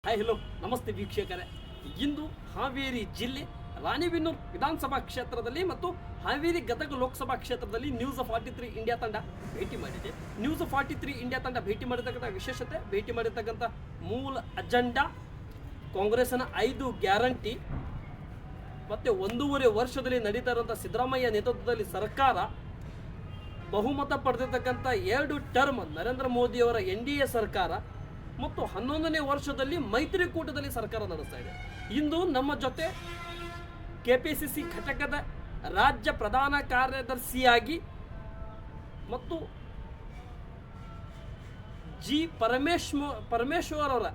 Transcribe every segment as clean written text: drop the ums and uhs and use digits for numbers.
Hi hello ನಮಸ್ತೆ ವೀಕ್ಷಕರೇ. ಇಂದು ಹಾವೇರಿ ಜಿಲ್ಲೆ ರಾಣಿಬೆನ್ನೂರು ವಿಧಾನಸಭಾ ಕ್ಷೇತ್ರದಲ್ಲಿ ಮತ್ತು ಹಾವೇರಿ ಗದಗ ಲೋಕಸಭಾ ಕ್ಷೇತ್ರದಲ್ಲಿ ನ್ಯೂಸ್ 43 ಇಂಡಿಯಾ ತಂಡ ಭೇಟಿ ಮಾಡಿದೆ. ನ್ಯೂಸ್ 43 ಇಂಡಿಯಾ ತಂಡ ಭೇಟಿ ಮಾಡಿರ್ತಕ್ಕಂಥ ವಿಶೇಷತೆ, ಭೇಟಿ ಮಾಡಿರ್ತಕ್ಕಂಥ ಮೂಲ ಅಜೆಂಡಾ ಕಾಂಗ್ರೆಸ್ನ 5 ಗ್ಯಾರಂಟಿ ಮತ್ತು 1.5 ವರ್ಷದಲ್ಲಿ ನಡೀತಾ ಇರುವಂಥ ಸಿದ್ದರಾಮಯ್ಯ ನೇತೃತ್ವದಲ್ಲಿ ಸರ್ಕಾರ ಬಹುಮತ ಪಡೆದಿರ್ತಕ್ಕಂಥ 2 ಟರ್ಮ್ ನರೇಂದ್ರ ಮೋದಿಯವರ NDA ಸರ್ಕಾರ ಮತ್ತು 11ನೇ ವರ್ಷದಲ್ಲಿ ಮೈತ್ರಿಕೂಟದಲ್ಲಿ ಸರ್ಕಾರ ನಡೆಸ್ತಾ ಇದೆ. ಇಂದು ನಮ್ಮ ಜೊತೆ KPCC ಘಟಕದ ರಾಜ್ಯ ಪ್ರಧಾನ ಕಾರ್ಯದರ್ಶಿಯಾಗಿ ಮತ್ತು ಜಿ ಪರಮೇಶ್ವರ್ ಅವರ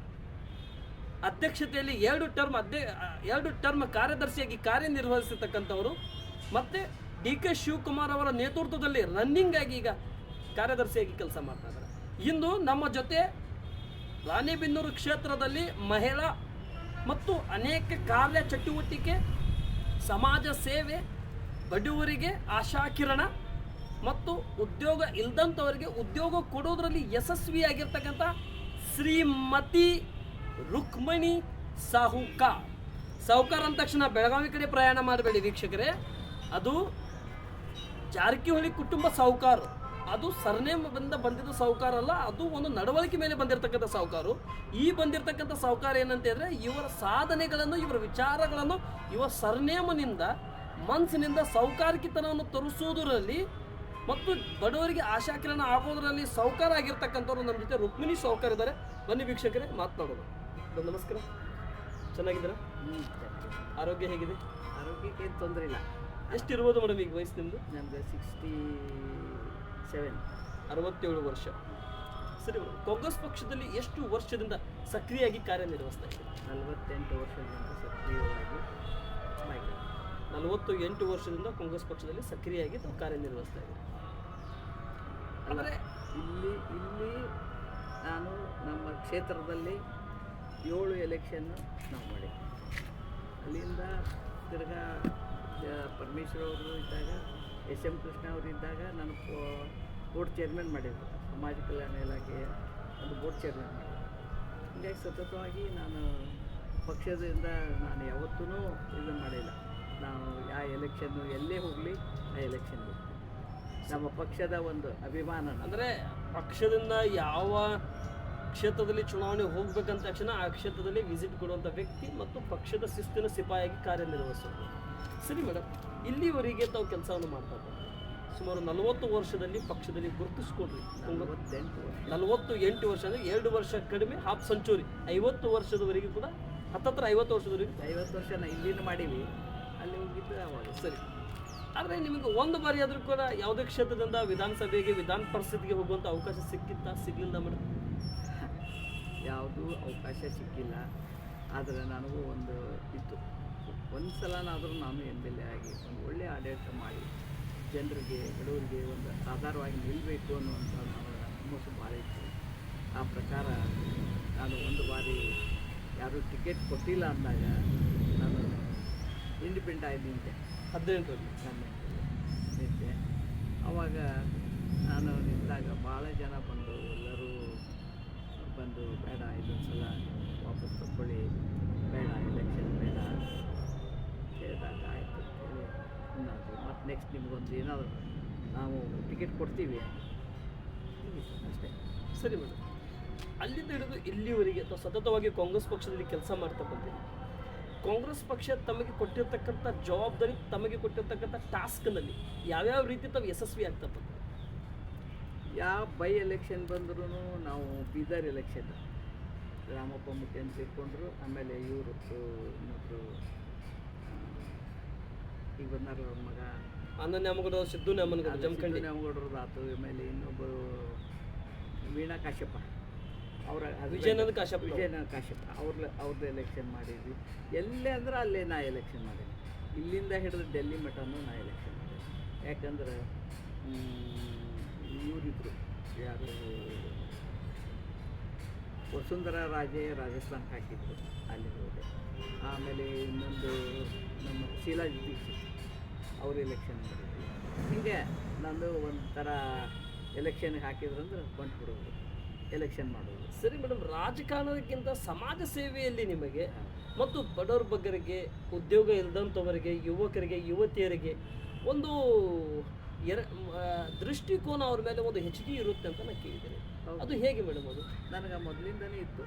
ಅಧ್ಯಕ್ಷತೆಯಲ್ಲಿ 2 ಟರ್ಮ್ ಕಾರ್ಯದರ್ಶಿಯಾಗಿ ಕಾರ್ಯನಿರ್ವಹಿಸಿರ್ತಕ್ಕಂಥವರು ಮತ್ತು DK ಶಿವಕುಮಾರ್ ಅವರ ನೇತೃತ್ವದಲ್ಲಿ ರನ್ನಿಂಗ್ ಆಗಿ ಈಗ ಕಾರ್ಯದರ್ಶಿಯಾಗಿ ಕೆಲಸ ಮಾಡ್ತಾ ಇದ್ದಾರೆ. ಇಂದು ನಮ್ಮ ಜೊತೆ ರಾಣಿಬೆನ್ನೂರು ಕ್ಷೇತ್ರದಲ್ಲಿ ಮಹಿಳಾ ಮತ್ತು ಅನೇಕ ಕಾರ್ಯ ಚಟುವಟಿಕೆ, ಸಮಾಜ ಸೇವೆ, ಬಡವರಿಗೆ ಆಶಾಕಿರಣ ಮತ್ತು ಉದ್ಯೋಗ ಇಲ್ದಂಥವರಿಗೆ ಉದ್ಯೋಗ ಕೊಡೋದ್ರಲ್ಲಿ ಯಶಸ್ವಿಯಾಗಿರ್ತಕ್ಕಂಥ ಶ್ರೀಮತಿ ರುಕ್ಮಣಿ ಸಾಹುಕಾರ್ ಅಂದ ತಕ್ಷಣ ಬೆಳಗಾವಿ ಕಡೆ ಪ್ರಯಾಣ ಮಾಡಬೇಡಿ ವೀಕ್ಷಕರೇ. ಅದು ಜಾರಕಿಹೊಳಿ ಕುಟುಂಬ ಸಾಹುಕಾರ್, ಅದು ಸರ್ನೇಮ್ ಬಂದಿದ್ದ ಸಾಹುಕಾರ ಅಲ್ಲ, ಅದು ಒಂದು ನಡವಳಿಕೆ ಮೇಲೆ ಬಂದಿರತಕ್ಕಂಥ ಸಾಹುಕಾರು. ಈ ಬಂದಿರತಕ್ಕಂಥ ಸಾಹುಕಾರ ಏನಂತ ಹೇಳಿದ್ರೆ, ಇವರ ಸಾಧನೆಗಳನ್ನು, ಇವರ ವಿಚಾರಗಳನ್ನು, ಇವರ ಸರ್ನೇಮನಿಂದ ಮನಸ್ಸಿನಿಂದ ಸಾಹುಕಾರಿಕೆತನವನ್ನು ತೋರಿಸುವುದರಲ್ಲಿ ಮತ್ತು ಬಡವರಿಗೆ ಆಶಾಕಿರಣ ಆಗೋದರಲ್ಲಿ ಸಾಹುಕಾರ ಆಗಿರ್ತಕ್ಕಂಥವ್ರು ನಮ್ಮ ಜೊತೆ ರುಕ್ಮಿಣಿ ಸಾಹುಕಾರ್ ಇದ್ದಾರೆ. ಬನ್ನಿ ವೀಕ್ಷಕರೇ, ಮಾತನಾಡೋಣ. ನಮಸ್ಕಾರ, ಚೆನ್ನಾಗಿದ್ದೀರಾ? ಆರೋಗ್ಯ ಹೇಗಿದೆ? ಆರೋಗ್ಯಕ್ಕೆ ಏನು ತೊಂದರೆ ಇಲ್ಲ. ಎಷ್ಟಿರ್ಬೋದು ಮೇಡಮ್ ಈಗ ವಯಸ್ಸು ನಿಮ್ಮದು? ನಮ್ಮದು 67 ವರ್ಷ. ಸರಿ ಮೇಡಮ್, ಕಾಂಗ್ರೆಸ್ ಪಕ್ಷದಲ್ಲಿ ಎಷ್ಟು ವರ್ಷದಿಂದ ಸಕ್ರಿಯವಾಗಿ ಕಾರ್ಯನಿರ್ವಹಿಸ್ತಾ ಇದ್ದೀರಿ? 48 ವರ್ಷದಿಂದ ಸಕ್ರಿಯವಾಗಿ 48 ವರ್ಷದಿಂದ ಕಾಂಗ್ರೆಸ್ ಪಕ್ಷದಲ್ಲಿ ಸಕ್ರಿಯವಾಗಿ ತಾವು ಕಾರ್ಯನಿರ್ವಹಿಸ್ತಾ ಇದ್ದೀರಿ. ಅಂದರೆ ಇಲ್ಲಿ ನಾನು ನಮ್ಮ ಕ್ಷೇತ್ರದಲ್ಲಿ 7 ಎಲೆಕ್ಷನ್ನು ನಾವು ಮಾಡಿ, ಅಲ್ಲಿಂದ ತಿರ್ಗಾ ಪರಮೇಶ್ವರ್ ಅವರು ಇದ್ದಾಗ, SM ಕೃಷ್ಣ ಅವರು ಇದ್ದಾಗ ನಾನು ಬೋರ್ಡ್ ಚೇರ್ಮನ್ ಮಾಡಿದ್ರು. ಸಮಾಜ ಕಲ್ಯಾಣ ಇಲಾಖೆ ಒಂದು ಬೋರ್ಡ್ ಚೇರ್ಮನ್ ಮಾಡಿದ್ರು. ಹೀಗಾಗಿ ಸತತವಾಗಿ ನಾನು ಪಕ್ಷದಿಂದ ನಾನು ಯಾವತ್ತೂ ಇದನ್ನು ಮಾಡಿಲ್ಲ. ನಾವು ಯಾವ ಎಲೆಕ್ಷನ್ನು ಎಲ್ಲೇ ಹೋಗಲಿ ಆ ಎಲೆಕ್ಷನ್ಗೆ ನಮ್ಮ ಪಕ್ಷದ ಒಂದು ಅಭಿಮಾನ. ಅಂದರೆ ಪಕ್ಷದಿಂದ ಯಾವ ಕ್ಷೇತ್ರದಲ್ಲಿ ಚುನಾವಣೆ ಹೋಗ್ಬೇಕಂತ ತಕ್ಷಣ ಆ ಕ್ಷೇತ್ರದಲ್ಲಿ ವಿಸಿಟ್ ಕೊಡುವಂಥ ವ್ಯಕ್ತಿ ಮತ್ತು ಪಕ್ಷದ ಶಿಸ್ತಿನ ಸಿಪಾಯಿಯಾಗಿ ಕಾರ್ಯನಿರ್ವಹಿಸೋದು. ಸರಿ ಮೇಡಮ್, ಇಲ್ಲಿವರೆಗೆ ತಾವು ಕೆಲಸವನ್ನು ಮಾಡ್ತಾ ಇದ್ದಾರೆ. ಸುಮಾರು 40 ವರ್ಷದಲ್ಲಿ ಪಕ್ಷದಲ್ಲಿ ಗುರುತಿಸ್ಕೊಡ್ರಿ. 48 ವರ್ಷ ಅಂದರೆ 2 ವರ್ಷ ಕಡಿಮೆ, ಹಾಫ್ ಸೆಂಚುರಿ. 50 ವರ್ಷದವರೆಗೂ ಕೂಡ ಹತ್ತತ್ರ 50 ವರ್ಷದವರೆಗೂ 50 ವರ್ಷ ಇಲ್ಲಿನ ಮಾಡೀವಿ, ಅಲ್ಲಿ ಹೋಗಿದ್ದು ಅವಾಗ. ಸರಿ, ಆದರೆ ನಿಮಗೆ ಒಂದು ಬಾರಿ ಆದರೂ ಕೂಡ ಯಾವುದೇ ಕ್ಷೇತ್ರದಿಂದ ವಿಧಾನಸಭೆಗೆ, ವಿಧಾನ ಪರಿಷತ್ಗೆ ಹೋಗುವಂಥ ಅವಕಾಶ ಸಿಕ್ಕಿತ್ತಾ, ಸಿಗಲಿಲ್ಲ ಮೇಡಮ್? ಯಾವುದೂ ಅವಕಾಶ ಸಿಕ್ಕಿಲ್ಲ. ಆದರೆ ನನಗೂ ಒಂದು ಇತ್ತು, ಒಂದು ಸಲನಾದರೂ ನಾನು MLA ಆಗಿ ಒಂದು ಒಳ್ಳೆಯ ಆಡಳಿತ ಮಾಡಿ ಜನರಿಗೆ, ಬಡವರಿಗೆ ಒಂದು ಆಧಾರವಾಗಿ ನಿಲ್ಲಬೇಕು ಅನ್ನುವಂಥ ಹುಮ್ಮಸ್ಸು ಭಾಳ ಇತ್ತು. ಆ ಪ್ರಕಾರ ನಾನು ಒಂದು ಬಾರಿ ಯಾರೂ ಟಿಕೆಟ್ ಕೊಟ್ಟಿಲ್ಲ ಅಂದಾಗ ನಾನು ಇಂಡಿಪೆಂಡೆಂಟ್ ಆಗಿ ನಿಂತೆ. 18ರಲ್ಲಿ ನಿಂತೆ. ಆವಾಗ ನಾನು ನಿಂತಾಗ ಭಾಳ ಜನ ಬಂದು, ಎಲ್ಲರೂ ಬಂದು ಬೇಡ, ಇದೊಂದು ಸಲ ವಾಪಸ್ ತಗೊಳ್ಳಿ, ಬೇಡ ಎಲೆಕ್ಷನ್ ಬೇಡ ಹೇಳಿದಾಗ ಆಯಿತು ಅಂತೇಳಿ ಇನ್ನೊಂದು ಮತ್ತು ನೆಕ್ಸ್ಟ್ ನಿಮಗೊಂದು ಏನಾದರೂ ನಾವು ಟಿಕೆಟ್ ಕೊಡ್ತೀವಿ ಅಷ್ಟೇ. ಸರಿ ಮೇಡಮ್, ಅಲ್ಲಿಂದ ಹಿಡಿದು ಇಲ್ಲಿವರೆಗೆ ಅಥವಾ ಸತತವಾಗಿ ಕಾಂಗ್ರೆಸ್ ಪಕ್ಷದಲ್ಲಿ ಕೆಲಸ ಮಾಡ್ತಾ ಬಂದಿರಿ. ಕಾಂಗ್ರೆಸ್ ಪಕ್ಷ ತಮಗೆ ಕೊಟ್ಟಿರ್ತಕ್ಕಂಥ ಜವಾಬ್ದಾರಿ, ತಮಗೆ ಕೊಟ್ಟಿರ್ತಕ್ಕಂಥ ಟಾಸ್ಕ್ನಲ್ಲಿ ಯಾವ್ಯಾವ ರೀತಿ ತಾವು ಯಶಸ್ವಿ ಆಗ್ತಾ ಬಂದ್ರಿ? ಯಾವ ಬೈ ಎಲೆಕ್ಷನ್ ಬಂದ್ರೂ ನಾವು ಬೀದರ್ ಎಲೆಕ್ಷನ್ ರಾಮಪ್ಪ ಮುಖ್ಯಮಂತ್ರಿ ಇಟ್ಕೊಂಡ್ರು. ಆಮೇಲೆ ಇವರು ಇನ್ನೊಬ್ಬರು ಈಗ ಬಂದಾರ ಅವ್ರ ಮಗ ನ್ಯಾಮಗೌಡರು, ಸಿದ್ದು ನ್ಯಾಮಗೌಡರು, ಜಮಖಂಡಿ ನ್ಯಾಮಗೌಡರದ್ದು ಆತು. ಆಮೇಲೆ ಇನ್ನೊಬ್ಬರು ವೀಣಾ ಕಾಶ್ಯಪ, ಅವರ ವಿಜಯನಂದ ಕಾಶ್ಯಪ ಅವ್ರದ್ದು ಎಲೆಕ್ಷನ್ ಮಾಡಿದ್ವಿ. ಎಲ್ಲೇ ಅಂದ್ರೆ ಅಲ್ಲೇ ನಾ ಎಲೆಕ್ಷನ್ ಮಾಡೀನಿ. ಇಲ್ಲಿಂದ ಹಿಡಿದು ಡೆಲ್ಲಿ ಮಠನೂ ನಾ ಎಲೆಕ್ಷನ್ ಮಾಡೀನಿ. ಯಾಕಂದ್ರೆ ಇವರಿದ್ರು ಯಾರು, ವಸುಂಧರಾ ರಾಜೇ ರಾಜಸ್ಥಾನಕ್ಕೆ ಹಾಕಿದ್ರು, ಅಲ್ಲಿ ಹೋದೆ. ಆಮೇಲೆ ಇನ್ನೊಂದು ನಮ್ಮ ಶೀಲಾ ದೀಕ್ಷಿತ್ ಅವರು ಎಲೆಕ್ಷನ್ ಮಾಡಿದ್ರು. ಹೀಗೆ ನಂದು ಒಂಥರ ಎಲೆಕ್ಷನ್ಗೆ ಹಾಕಿದ್ರಂದ್ರೆ ಬಂಟ್ಬಿಡೋದು. ಎಲೆಕ್ಷನ್ ಮಾಡೋದು. ಸರಿ ಮೇಡಮ್, ರಾಜಕಾರಣಕ್ಕಿಂತ ಸಮಾಜ ಸೇವೆಯಲ್ಲಿ ನಿಮಗೆ ಮತ್ತು ಬಡವರ ಬಗ್ಗರಿಗೆ, ಉದ್ಯೋಗ ಇಲ್ಲದಂಥವರಿಗೆ, ಯುವಕರಿಗೆ, ಯುವತಿಯರಿಗೆ ಒಂದು ದೃಷ್ಟಿಕೋನ ಅವ್ರ ಮೇಲೆ ಒಂದು ಹೆಚ್ಚಿಗೆ ಇರುತ್ತೆ ಅಂತ ನಾನು ಕೇಳಿದ್ದೇನೆ. ಅದು ಹೇಗೆ ಮೇಡಮ್? ಅದು ನನಗೆ ಮೊದಲಿಂದನೇ ಇತ್ತು.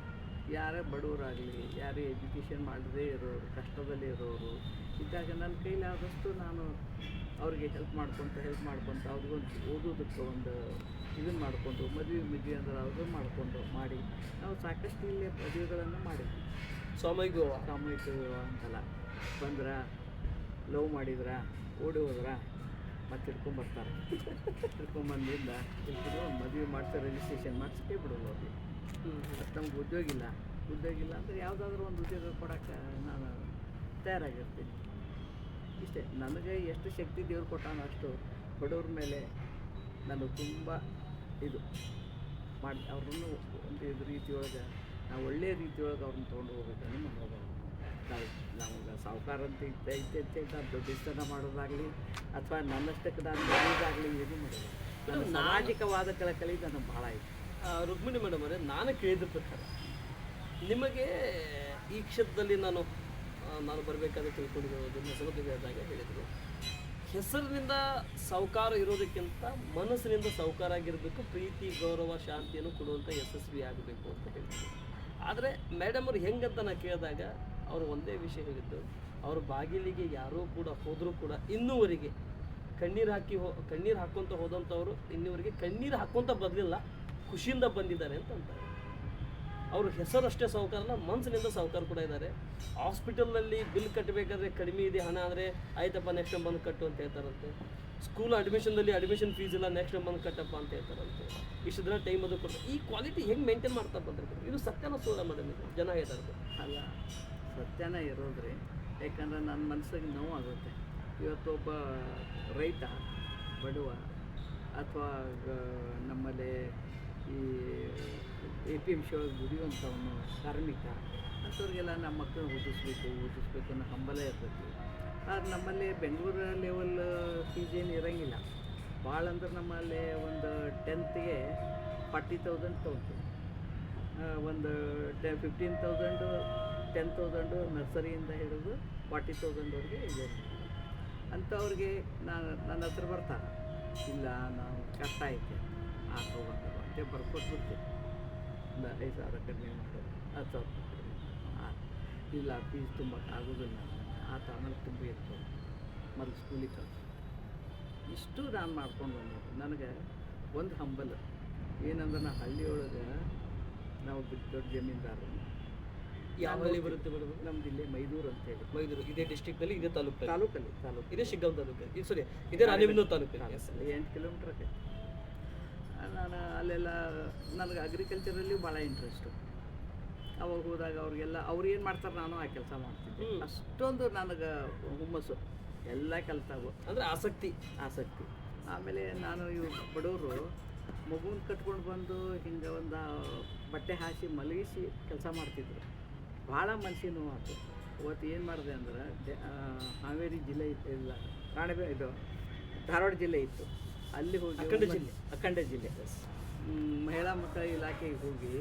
ಯಾರೇ ಬಡವರಾಗಲಿ, ಯಾರೇ ಎಜುಕೇಷನ್ ಮಾಡದೇ ಇರೋರು, ಕಷ್ಟದಲ್ಲಿ ಇರೋರು ಇದ್ದಾಗ ನನ್ನ ಕೈಲಾದಷ್ಟು ನಾನು ಅವ್ರಿಗೆ ಹೆಲ್ಪ್ ಮಾಡ್ಕೊತ ಅವ್ರಿಗೊಂದು ಓದೋದಕ್ಕೆ ಒಂದು ಇದನ್ನು ಮಾಡಿಕೊಂಡು, ಮದುವೆ ಅಂದ್ರೆ ಅವ್ರಿಗೆ ಮಾಡಿಕೊಂಡು ಮಾಡಿ ನಾವು ಸಾಕಷ್ಟು ಇಲ್ಲೇ ಮದುವೆಗಳನ್ನು ಮಾಡಿದ್ವಿ. ಸಾಮೂಹಿಕ ವಿವಾಹ ಅಂತಲ್ಲ, ಬಂದ್ರೆ ಲವ್ ಮಾಡಿದ್ರೆ ಓಡಿ ಹೋದ್ರೆ ಮತ್ತೆ ಹಿಡ್ಕೊಂಬರ್ತಾರೆ. ಹಿಡ್ಕೊಂಬಂದಿಂದ ಮದುವೆ ಮಾಡ್ತಾರೆ, ರಿಜಿಸ್ಟ್ರೇಷನ್ ಮಾಡಿಸ್ಕೇ ಬಿಡೋದು ಅವ್ರಿಗೆ. ಮತ್ತು ನಮ್ಗೆ ಉದ್ಯೋಗ ಇಲ್ಲ ಅಂದರೆ ಯಾವುದಾದ್ರೂ ಒಂದು ಉದ್ಯೋಗ ಕೊಡೋಕ್ಕೆ ನಾನು ತಯಾರಾಗಿರ್ತೀನಿ. ಇಷ್ಟೇ. ನನಗೆ ಎಷ್ಟು ಶಕ್ತಿ ದೇವ್ರು ಕೊಟ್ಟಾನೋ ಅಷ್ಟು ಬಡವ್ರ ಮೇಲೆ ನಾನು ತುಂಬ ಇದು ಮಾಡಿ ಅವ್ರನ್ನು ಒಂದು ಇದು ರೀತಿಯೊಳಗೆ ನಾವು ಒಳ್ಳೆಯ ರೀತಿಯೊಳಗೆ ಅವ್ರನ್ನ ತೊಗೊಂಡು ಹೋಗ್ಬೇಕಂದ್ರೆ ಮನೋಭಾವ. ನಮಗೆ ಸಾಹುಕಾರ ಅಂತ ಐತೆ ನಾನು ದೊಡ್ಡತನ ಮಾಡೋದಾಗಲಿ ಅಥವಾ ನನ್ನಷ್ಟಕ್ಕೆ ನಾನು ಬೆಳೆಯೋದಾಗಲಿ ಏನು ಮಾಡೋದು. ನನ್ನ ಸಾಮಾಜಿಕವಾದ ಕಳಕಳಿ ನನಗೆ ಭಾಳ ಐತೆ. ರುಕ್ಮಿಣಿ ಮೇಡಮ್ ಅವರೇ, ನಾನು ಕೇಳಿದ ಪ್ರಕಾರ ನಿಮಗೆ ಈ ಕ್ಷೇತ್ರದಲ್ಲಿ ನಾನು ಬರಬೇಕಾದ್ರೆ ತಿಳ್ಕೊಂಡಿರೋದು ಹೆಸರು ಹೇಳಿದಾಗ ಹೇಳಿದರು, ಹೆಸರಿನಿಂದ ಸಾಹುಕಾರ ಇರೋದಕ್ಕಿಂತ ಮನಸ್ಸಿನಿಂದ ಸಾಹುಕಾರ ಆಗಿರಬೇಕು, ಪ್ರೀತಿ ಗೌರವ ಶಾಂತಿಯನ್ನು ಕೊಡುವಂಥ ಯಶಸ್ವಿ ಆಗಬೇಕು ಅಂತ ಹೇಳಿದರು. ಆದರೆ ಮೇಡಮ್ ಅವ್ರು ಹೆಂಗಂತ ನಾನು ಕೇಳಿದಾಗ ಅವರು ಒಂದೇ ವಿಷಯ ಹೇಳಿದ್ದು, ಅವ್ರ ಬಾಗಿಲಿಗೆ ಯಾರೂ ಕೂಡ ಹೋದರೂ ಕೂಡ ಇನ್ನೂವರೆಗೆ ಕಣ್ಣೀರು ಹಾಕ್ಕೊತ ಹೋದಂಥವ್ರು ಇನ್ನೂವರೆಗೆ ಕಣ್ಣೀರು ಹಾಕ್ಕೊತ ಬರಲಿಲ್ಲ, ಖುಷಿಯಿಂದ ಬಂದಿದ್ದಾರೆ ಅಂತ ಅಂತಾರೆ. ಅವ್ರ ಹೆಸರಷ್ಟೇ ಸಾಹುಕಾರಲ್ಲ, ಮನಸ್ಸಿನಿಂದ ಸಾಹುಕಾರ ಕೂಡ ಇದ್ದಾರೆ. ಹಾಸ್ಪಿಟಲ್ನಲ್ಲಿ ಬಿಲ್ ಕಟ್ಟಬೇಕಾದ್ರೆ ಕಡಿಮೆ ಇದೆ ಹಣ ಅಂದರೆ ಆಯ್ತಪ್ಪ ನೆಕ್ಸ್ಟ್ ಟೈಮ್ ಬಂದು ಕಟ್ಟು ಅಂತ ಹೇಳ್ತಾರಂತೆ. ಸ್ಕೂಲ್ ಅಡ್ಮಿಷನ್ದಲ್ಲಿ ಅಡ್ಮಿಷನ್ ಫೀಸ್ ಇಲ್ಲ, ನೆಕ್ಸ್ಟ್ ಟೈಮ್ ಬಂದು ಕಟ್ಟಪ್ಪ ಅಂತ ಹೇಳ್ತಾರಂತೆ. ಇಷ್ಟು ದಿನ ಟೈಮ್ ಅದು ಕೊಡ್ತಾರೆ. ಈ ಕ್ವಾಲಿಟಿ ಹೆಂಗೆ ಮೇಂಟೈನ್ ಮಾಡ್ತಾ ಬಂದಿರ್ತಾರೆ? ಇದು ಸತ್ಯನ ಸೋಲ ಮೇಡಮ್? ಇದು ಜನ ಹೇಳ್ತಾರೆ ಅಲ್ಲ, ಸತ್ಯನ ಇರೋದ್ರಿ. ಯಾಕಂದ್ರೆ ನನ್ನ ಮನಸ್ಸಿಗೆ ನೋವು ಆಗುತ್ತೆ. ಇವತ್ತೊಬ್ಬ ರೈತ, ಬಡವ ಅಥವಾ ನಮ್ಮಲ್ಲಿ ಈ APMC ಒಳಗೆ ದುಡಿಯುವಂಥವನು, ಕಾರ್ಮಿಕ ಅಂಥವ್ರಿಗೆಲ್ಲ ನಮ್ಮ ಮಕ್ಕಳನ್ನ ಓದಿಸ್ಬೇಕು ಅನ್ನೋ ಹಂಬಲ ಇರ್ತೈತಿ. ಆದ್ರೆ ನಮ್ಮಲ್ಲಿ ಬೆಂಗಳೂರು ಲೆವೆಲ್ ಫೀಸ್ ಏನು ಇರೋಂಗಿಲ್ಲ. ಭಾಳ ಅಂದ್ರೆ ನಮ್ಮಲ್ಲಿ ಒಂದು 10th 40,000 ತೊಗೊಳ್ತೀವಿ. ಒಂದು 15,000 10,000 ನರ್ಸರಿಯಿಂದ ಹಿಡಿದು 40,000ವರೆಗೆ ಇದೆ. ಅಂಥವ್ರಿಗೆ ನನ್ನ ಹತ್ರ ಬರ್ತಾರೆ, ಇಲ್ಲ ನಾವು ಕಷ್ಟ ಐತೆ ಹೋಗೋದು ಅಂತ ಬರ್ಕೊಟ್ಬಿಡ್ತೀವಿ. ಒಂದು 5,000 ಕಡಿಮೆ ಮಾಡೋದು, 10,000 ಕಡಿಮೆ ಇಲ್ಲ, ಫೀಸ್ ತುಂಬಕ್ಕೆ ಆಗೋದಿಲ್ಲ ಆಮೇಲೆ ತುಂಬ ಇರ್ತದೆ, ಮೊದಲು ಸ್ಕೂಲಿಗೆ ಕಳ್ಸಿ. ಇಷ್ಟು ನಾನು ಮಾಡ್ಕೊಂಡು ಬಂದಿದ್ದೆ. ನನಗೆ ಒಂದು ಹಂಬಲ್ ಏನಂದ್ರೆ, ನಾ ಹಳ್ಳಿಯೊಳಗೆ ನಾವು ದೊಡ್ಡ ಜಮೀನ್ದಾರರು. ಯಾವ ಹಳ್ಳಿ ಬರುತ್ತೆ ಮೇಡಮ್? ನಮ್ದು ಇಲ್ಲೇ ಮೈದೂರು ಅಂತೇಳಿ. ಮೈದೂರು ಇದೇ ಡಿಸ್ಟ್ರಿಕ್ಟಲ್ಲಿ, ಇದೇ ತಾಲೂಕಲ್ಲಿ ಇದೇ ಶಿಗ್ಗಾಂವ್ ತಾಲೂಕು, ಸಾರಿ ಇದೇ ರಾಣಿಬೆನ್ನೂರು ತಾಲೂಕು. 8 ಕಿಲೋಮೀಟ್ರ್ ಆಕೈತಿ. ನಾನು ಅಲ್ಲೆಲ್ಲ ನನಗೆ ಅಗ್ರಿಕಲ್ಚರಲ್ಲಿ ಭಾಳ ಇಂಟ್ರೆಸ್ಟು. ಅವಾಗ ಹೋದಾಗ ಅವ್ರಿಗೆಲ್ಲ ಅವ್ರು ಏನು ಮಾಡ್ತಾರೆ ನಾನು ಆ ಕೆಲಸ ಮಾಡ್ತಿದ್ದೆ. ಅಷ್ಟೊಂದು ನನಗೆ ಹುಮ್ಮಸ್ಸು ಎಲ್ಲ ಕೆಲಸವು, ಅಂದರೆ ಆಸಕ್ತಿ. ಆಮೇಲೆ ನಾನು ಇವು ಬಡವರು ಮಗುನ ಕಟ್ಕೊಂಡು ಬಂದು ಹಿಂಗೆ ಒಂದು ಬಟ್ಟೆ ಹಾಸಿ ಮಲಗಿಸಿ ಕೆಲಸ ಮಾಡ್ತಿದ್ರು. ಭಾಳ ಮನ್ಸಿಗೆ ನೋವು ಆಯ್ತು. ಅವತ್ತು ಏನು ಮಾಡಿದೆ ಅಂದ್ರೆ, ಹಾವೇರಿ ಜಿಲ್ಲೆ ಇತ್ತು, ಇಲ್ಲ ಇದು ಧಾರವಾಡ ಜಿಲ್ಲೆ ಇತ್ತು. ಅಲ್ಲಿ ಹೋಗಿ ಅಖಂಡ ಜಿಲ್ಲೆ ಮಹಿಳಾ ಮಕ್ಕಳ ಇಲಾಖೆಗೆ ಹೋಗಿ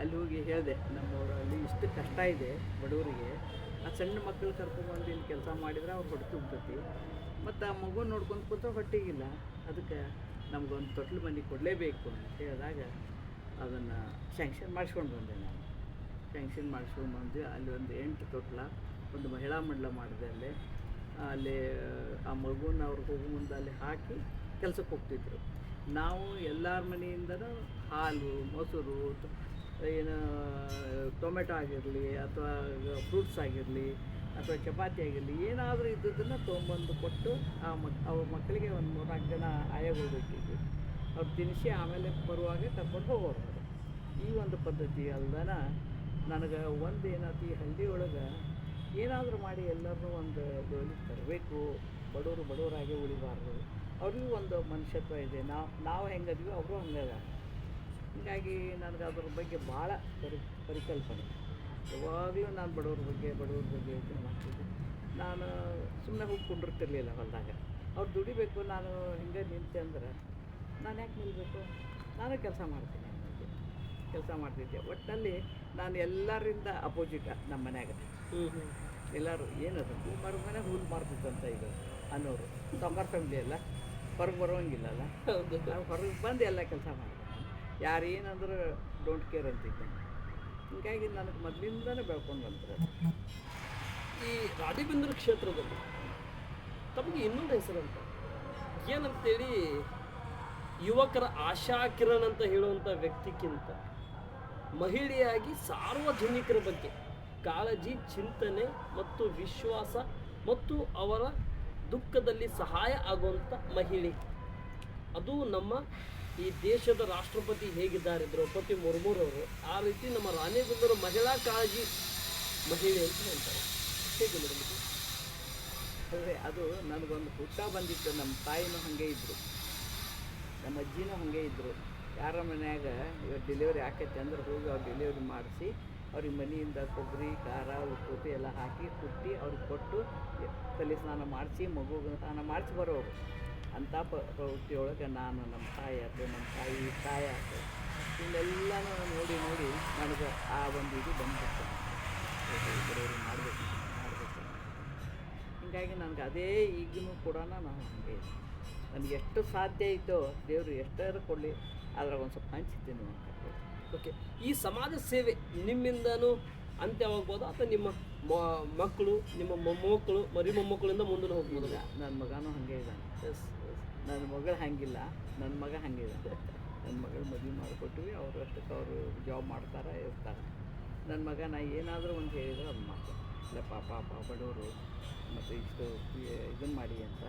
ಅಲ್ಲಿ ಹೋಗಿ ಹೇಳಿದೆ, ನಮ್ಮೂರಲ್ಲಿ ಇಷ್ಟು ಕಷ್ಟ ಇದೆ ಬಡವರಿಗೆ, ಆ ಸಣ್ಣ ಮಕ್ಕಳು ಕರ್ಕೊಂಡ್ಬಂದು ಇಲ್ಲಿ ಕೆಲಸ ಮಾಡಿದ್ರೆ ಅವ್ರು ಹೊಟ್ಟೆ ತುಂಬತೈತಿ, ಮತ್ತು ಆ ಮಗು ನೋಡ್ಕೊಂಡು ಕೂತ್ರೆ ಹೊಟ್ಟೆಗಿಲ್ಲ, ಅದಕ್ಕೆ ನಮಗೊಂದು ತೊಟ್ಲು ಮನೆ ಕೊಡಲೇಬೇಕು ಅಂತ ಹೇಳಿದಾಗ ಅದನ್ನು ಸ್ಯಾಂಕ್ಷನ್ ಮಾಡಿಸ್ಕೊಂಡು ಬಂದೆ. ನಾನು ಸ್ಯಾಂಕ್ಷನ್ ಮಾಡಿಸ್ಕೊಂಡು ಬಂದು ಅಲ್ಲಿ ಒಂದು 8 ತೊಟ್ಲ ಒಂದು ಮಹಿಳಾ ಮಂಡಲ ಮಾಡಿದೆ. ಅಲ್ಲಿ ಆ ಮಗುನ ಅವ್ರಿಗೆ ಹೋಗೋ ಮುಂದೆ ಅಲ್ಲಿ ಹಾಕಿ ಕೆಲಸಕ್ಕೆ ಹೋಗ್ತಿದ್ರು. ನಾವು ಎಲ್ಲರ ಮನೆಯಿಂದನೂ ಹಾಲು, ಮೊಸರು, ಏನು ಟೊಮೆಟೊ ಆಗಿರಲಿ ಅಥವಾ ಫ್ರೂಟ್ಸ್ ಆಗಿರಲಿ ಅಥವಾ ಚಪಾತಿ ಆಗಿರಲಿ ಏನಾದರೂ ಇದ್ದದನ್ನು ತೊಗೊಂಬಂದು ಕೊಟ್ಟು ಅವ್ರ ಮಕ್ಕಳಿಗೆ ಒಂದು 3-4 ಜನ ಆಯಾಗಳು ಬೇಕಿದ್ದು ಅವ್ರು ತಿನ್ನಿಸಿ ಆಮೇಲೆ ಬರುವಾಗ ಕರ್ಕೊಂಡು ಹೋಗೋರು. ಈ ಒಂದು ಪದ್ಧತಿ ಅಲ್ದನ ನನಗೆ ಒಂದು ಏನಾಯ್ತು, ಈ ಹಳ್ಳಿಯೊಳಗೆ ಏನಾದರೂ ಮಾಡಿ ಎಲ್ಲರನ್ನೂ ಒಂದು ತರಬೇಕು, ಬಡವರಾಗೆ ಉಳಿಬಾರ್ದು, ಅವ್ರಿಗೂ ಒಂದು ಮನುಷ್ಯತ್ವ ಇದೆ, ನಾವು ಹೆಂಗದ್ವಿ ಅವರು ಹಂಗದ. ಹೀಗಾಗಿ ನನಗೆ ಅದ್ರ ಬಗ್ಗೆ ಭಾಳ ಪರಿಕಲ್ಪನೆ. ಯಾವಾಗಲೂ ನಾನು ಬಡವ್ರ ಬಗ್ಗೆ ಯೋಚನೆ ಮಾಡ್ತಿದ್ದೆ. ನಾನು ಸುಮ್ಮನೆ ಹೋಗಿ ಕುಂಡಿರ್ತಿರ್ಲಿಲ್ಲ ಹೊಲದಾಗ. ಅವ್ರು ದುಡಿಬೇಕು, ನಾನು ಹಿಂಗೆ ನಿಂತೆ ಅಂದ್ರೆ ನಾನು ಯಾಕೆ ನಿಲ್ಲಬೇಕು, ನಾನು ಕೆಲಸ ಮಾಡ್ತೀನಿ ಅನ್ನೋದು. ಕೆಲಸ ಮಾಡ್ತಿದ್ದೆ. ಒಟ್ಟಲ್ಲಿ ನಾನು ಎಲ್ಲರಿಂದ ಅಪೋಸಿಟ್ ನಮ್ಮ ಮನ್ಯಾಗ. ಎಲ್ಲರೂ ಏನದು ಹೂ ಮಾರೋ ಮನೆ ಹುಲ್ಲು ಮಾರ್ತಿತ್ತಂತ ಇದು ಅನ್ನೋರು. ಸಾಂಬಾರ್ ಫ್ಯಾಮಿಲಿ ಎಲ್ಲ ಹೊರಗೆ ಬರೋಂಗಿಲ್ಲಲ್ಲ, ನಾವು ಹೊರಗೆ ಬಂದು ಎಲ್ಲ ಕೆಲಸ ಮಾಡಿದೆ. ಯಾರು ಏನಂದ್ರೆ ಡೋಂಟ್ ಕೇರ್ ಅಂತಿದ್ದೆ. ಹೀಗಾಗಿ ನನಗೆ ಮೊದಲಿಂದನೇ ಬೆಳ್ಕೊಂಡು ಬಂತಾರೆ. ಈ ರಾಣಿಬೆನ್ನೂರು ಕ್ಷೇತ್ರದಲ್ಲಿ ತಮಗೆ ಇನ್ನೊಂದು ಹೆಸರಂತ ಏನಂತೇಳಿ, ಯುವಕರ ಆಶಾ ಕಿರಣ್ ಅಂತ ಹೇಳುವಂಥ ವ್ಯಕ್ತಿಗಿಂತ ಮಹಿಳೆಯಾಗಿ ಸಾರ್ವಜನಿಕರ ಬಗ್ಗೆ ಕಾಳಜಿ, ಚಿಂತನೆ ಮತ್ತು ವಿಶ್ವಾಸ ಮತ್ತು ಅವರ ದುಃಖದಲ್ಲಿ ಸಹಾಯ ಆಗುವಂಥ ಮಹಿಳೆ. ಅದು ನಮ್ಮ ಈ ದೇಶದ ರಾಷ್ಟ್ರಪತಿ ಹೇಗಿದ್ದಾರೆ ದ್ರೌಪದಿ ಮುರ್ಮುರವರು, ಆ ರೀತಿ ನಮ್ಮ ರಾಣಿಬೆನ್ನೂರು ಮಹಿಳಾ ಕಾಳಜಿ ಮಹಿಳೆ ಅಂತ ಹೇಳ್ತಾರೆ. ಹೇಗೆ ಮೇಡಮ್? ಅಂದರೆ ಅದು ನನಗೊಂದು ಹುಟ್ಟ ಬಂದಿತ್ತು. ನಮ್ಮ ತಾಯಿನೂ ಹಾಗೆ ಇದ್ದರು, ನಮ್ಮ ಅಜ್ಜಿನೂ ಹಾಗೆ ಇದ್ದರು. ಯಾರ ಮನ್ಯಾಗ ಇವತ್ತು ಡೆಲಿವರಿ ಆಕೈತೆ ಅಂದ್ರೆ ಹೋಗಿ ಅವ್ರು ಡೆಲಿವರಿ ಮಾಡಿಸಿ ಅವ್ರಿಗೆ ಮನೆಯಿಂದ ಕೊಬ್ಬರಿ, ಖಾರ, ಉಪ್ಪು ಎಲ್ಲ ಹಾಕಿ ಕುಟ್ಟಿ ಅವ್ರಿಗೆ ಕೊಟ್ಟು ತಲೆ ಸ್ನಾನ ಮಾಡಿಸಿ ಮಗುಗೆ ಸ್ನಾನ ಮಾಡಿಸಿ ಬರೋರು. ಅಂಥ ಪ್ರವೃತ್ತಿಯೊಳಗೆ ನಾನು ನಮ್ಮ ತಾಯಿ ಆಯ್ತು, ನಮ್ಮ ತಾಯಿ ಆಯ್ತು, ಇವನ್ನೆಲ್ಲನೂ ನೋಡಿ ನೋಡಿ ನನಗೆ ಆ ಒಂದು ಇದು ಬಂದ್ಬಿಟ್ಟು ಡೆಲಿವರಿ ಮಾಡಬೇಕು. ಹೀಗಾಗಿ ನನಗೆ ಅದೇ ಈಗಲೂ ಕೂಡ ನಾನು ಹಾಗೆ ನನಗೆ ಎಷ್ಟು ಸಾಧ್ಯ ಇತ್ತೋ ದೇವರು ಎಷ್ಟಾದ್ರೂ ಕೊಡಲಿ, ಅದ್ರಾಗ ಒಂದು ಸ್ವಲ್ಪ ಹಂಚ್ತೀನಿ ಅಂತ. ಓಕೆ, ಈ ಸಮಾಜ ಸೇವೆ ನಿಮ್ಮಿಂದನೂ ಅಂತ್ಯವಾಗ್ಬೋದು ಅಥವಾ ನಿಮ್ಮ ಮಕ್ಕಳು, ನಿಮ್ಮ ಮೊಮ್ಮಕ್ಕಳು, ಮರಿ ಮೊಮ್ಮಕ್ಕಳಿಂದ ಮುಂದೆ ಹೋಗ್ಬೋದು? ನನ್ನ ಮಗನೂ ಹಾಗೆ ಇದ್ದಾನೆ. ನನ್ನ ಮಗಳು ಹಾಗಿಲ್ಲ, ನನ್ನ ಮಗ ಹಾಗೆ ಇದ್ದಾನೆ. ನನ್ನ ಮಗಳು ಮದುವೆ ಮಾಡಿಕೊಟ್ವಿ, ಅವರು ಅಷ್ಟಕ್ಕೆ ಅವರು ಜಾಬ್ ಮಾಡ್ತಾರೆ, ಇರ್ತಾರೆ. ನನ್ನ ಮಗ ನಾ ಏನಾದರೂ ಒಂದು ಹೇಳಿದ್ರೆ ಅದು ಮಾಡ್ತಾರೆ. ಇಲ್ಲ ಪಾಪ ಬಡವರು ಮತ್ತು ಇಷ್ಟು ಇದನ್ನು ಮಾಡಿ ಅಂತ